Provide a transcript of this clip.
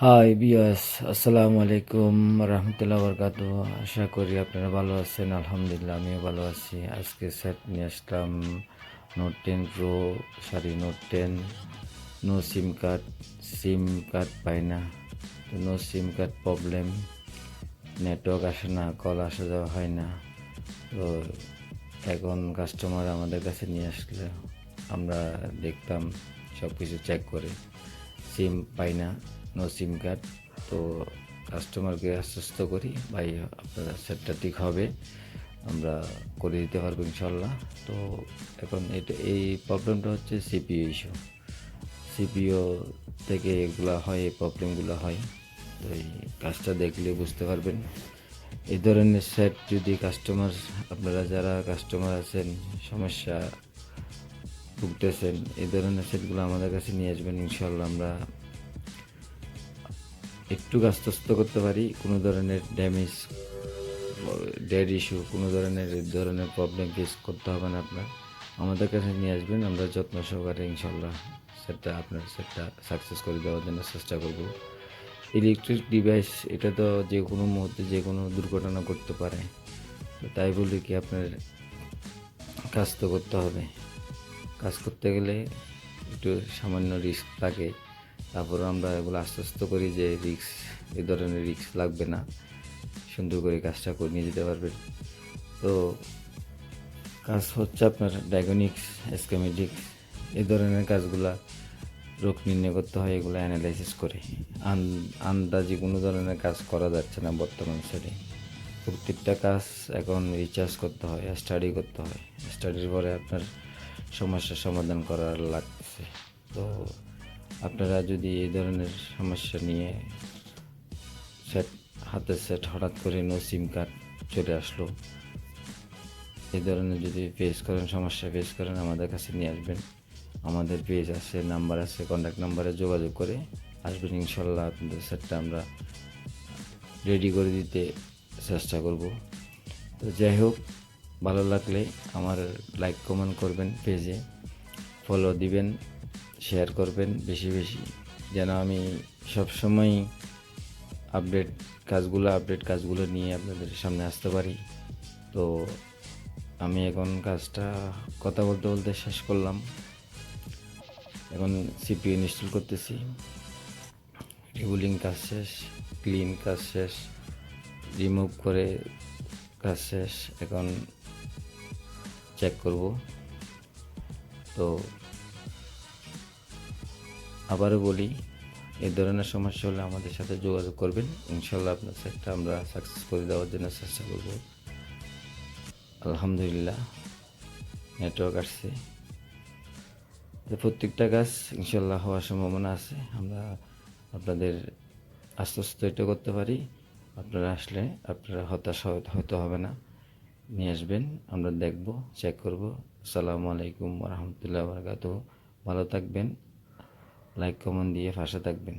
High বিয়াস, আসসালামু আলাইকুম রহমতুল্লাহ বরকাত। আশা করি আপনারা ভালো আছেন। আলহামদুলিল্লাহ আমিও ভালো আছি। আজকে সেট নিয়ে আসলাম note 10 pro, note 10। No sim card পাই না, তো no sim card problem, network আসে না, কল আসা যাওয়া হয় না। তো এখন কাস্টমার আমাদের কাছে নিয়ে আসলে আমরা দেখতাম, সব কিছু চেক করে সিম পাই না, নো সিম কার্ড। তো কাস্টমারকে আশ্বস্ত করি, ভাই আপনার সেটটা ঠিক হবে, আমরা করে দিতে পারবো ইনশাল্লাহ। তো এখন এই প্রবলেমটা হচ্ছে সিপিইউ ইস্যু। সিপিইউ থেকে এগুলা হয়, এই প্রবলেমগুলো হয়। তো এই কাজটা দেখলে বুঝতে পারবেন। এই ধরনের সেট যদি আপনারা যারা কাস্টমার আছেন, সমস্যা ভুগতেছেন, এই ধরনের সেটগুলো আমাদের কাছে নিয়ে আসবেন ইনশাল্লাহ। আমরা একটু আশ্বস্ত করতে পারি, কোনো ধরনের ড্যামেজ, ডেড ইস্যু, কোনো ধরনের প্রবলেম ফেস করতে হবে না। আপনার আমাদের কাছে নিয়ে আসবেন, আমরা যত্ন সহকারে ইনশাল্লাহ আপনার সেটটা সাকসেস করে দেওয়ার জন্য চেষ্টা করব। ইলেকট্রিক ডিভাইস, এটা তো যে কোনো মুহূর্তে যে কোনো দুর্ঘটনা করতে পারে। তো তাই বলি কি, আপনার কাজ তো করতে হবে। কাজ করতে গেলে একটু সামান্য রিস্ক থাকে, তারপরে আমরা এগুলো আশ্বস্ত করি যে এই ধরনের রিস্ক লাগবে না, সুন্দর করে কাজটা করে নিয়ে যেতে পারবেন। তো কাজ হচ্ছে আপনার ডায়াগনিক্স, স্কেমেটিক্স, এই ধরনের কাজগুলা রোগ নির্ণয় করতে হয়, এগুলো অ্যানালাইসিস করে। আন্দাজি কোনো ধরনের কাজ করা যাচ্ছে না বর্তমান সেটে। প্রত্যেকটা কাজ এখন রিচার্জ করতে হয়, স্টাডি করতে হয়, স্টাডির পরে আপনার সমস্যার সমাধান করার লাগছে। তো আপনারা যদি এই ধরনের সমস্যা নিয়ে সেট হাতের সেট হঠাৎ করে নো সিম কার্ড চলে আসলো, এই ধরনের যদি সমস্যা ফেস করেন, আমাদের কাছে নিয়ে আসবেন। আমাদের পেজ আছে, নাম্বার আছে, কন্ট্যাক্ট নাম্বারে যোগাযোগ করে আসবেন ইনশাল্লাহ। আপনাদের সেটটা আমরা রেডি করে দিতে চেষ্টা করব। তো যাই হোক, ভালো লাগলে আমার লাইক কমেন্ট করবেন, পেজে ফলো দিবেন, শেয়ার করবেন বেশি বেশি, যেন আমি সবসময় আপডেট কাজগুলো নিয়ে আপনাদের সামনে আসতে পারি। তো আমি এখন কাজটা কথা বলতে বলতে শেষ করলাম। এখন সিপিইউ ইনস্টল করতেছি, রিবুলিং কাজ শেষ, ক্লিন কাজ শেষ, রিমুভ করে কাজ শেষ। এখন চেক করব। তো আবারও বলি, এই ধরনের সমস্যা হলে আমাদের সাথে যোগাযোগ করবেন ইনশাল্লাহ। আপনার সেটটা আমরা সাকসেস করে দেওয়ার জন্য চেষ্টা করব। আলহামদুলিল্লাহ নেটওয়ার্ক আসছে, তো প্রত্যেকটা কাজ ইনশাল্লাহ হওয়ার সম্ভাবনা আছে। আমরা আপনাদের আশ্বস্ত এটা করতে পারি, আপনারা আসলে আপনারা হতাশ হতে হবে না, নিয়ে আসবেন, আমরা দেখব, চেক করব। আসসালামু আলাইকুম রহমতুল্লাহ বরকাত। ভালো থাকবেন, লাইক কমেন্ট দিয়ে পাশে থাকবেন।